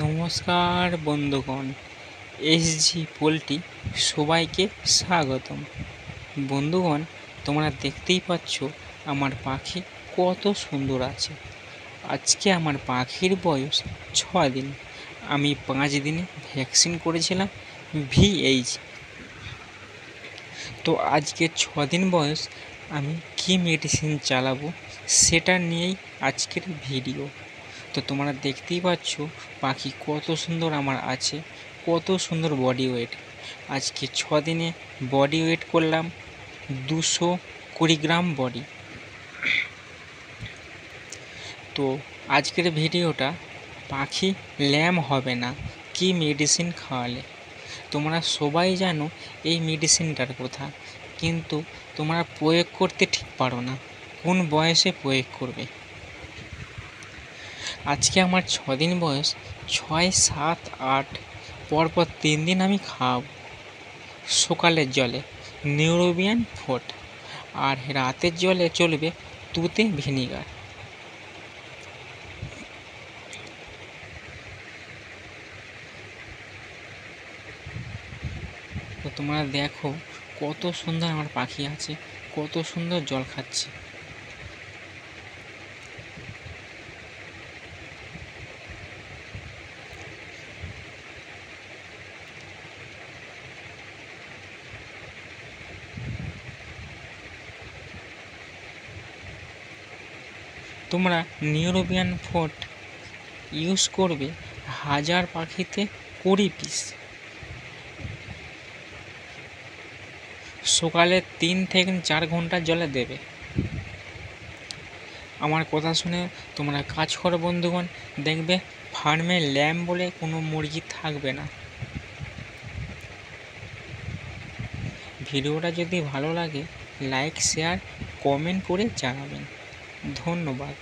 নমস্কার বন্ধুগণ, SG poultry সবাইকে স্বাগতম। বন্ধুগণ, তোমরা দেখতেই পাচ্ছ আমার পাখি কত সুন্দর আছে। আজকে আমার পাখির বয়স 6 দিন। আমি 5 দিনে ভ্যাকসিন করেছিলাম VH। তো আজকে 6 দিন বয়স, আমি কি মেডিসিন চালাবো সেটা নিয়েই আজকের ভিডিও। তো তোমরা দেখতেই পাচ্ছ পাখি কত সুন্দর আমার আছে, কত সুন্দর বডি ওয়েট। আজকে 6 দিনে বডি ওয়েট করলাম 220 গ্রাম বডি। তো আজকের ভিডিওটা পাখি ল্যাম হবে না কি মেডিসিন খাওয়ালে। তোমরা সবাই জানো এই মেডিসিনটার কথা, কিন্তু তোমরা প্রয়োগ করতে ঠিক পারো না, কোন বয়সে প্রয়োগ করবে। আজকে আমার 6 দিন বয়স, 6, 7, 8 পরপর 3 দিন আমি খাওয়াবো সকালের জলে নিউরোবিয়ান ফোর্ট, আর রাতের জলে চলবে তুতে ভিনিগার। তো তোমরা দেখো কত সুন্দর আমার পাখি আছে, কত সুন্দর জল খাচ্ছে। তোমরা নিউরোবিয়ান ফোর্ট ইউজ করবে 1000 পাখিতে 20 পিস। সকালে 3 থেকে 4 ঘন্টা জলে দেবে। আমার কথা শুনে তোমরা কাজ করো বন্ধুগণ, দেখবে ফার্মে ল্যাম বলে কোনো মুরগি থাকবে না। ভিডিওটা যদি ভালো লাগে লাইক, শেয়ার, কমেন্ট করে জানাবেন। ধন্যবাদ।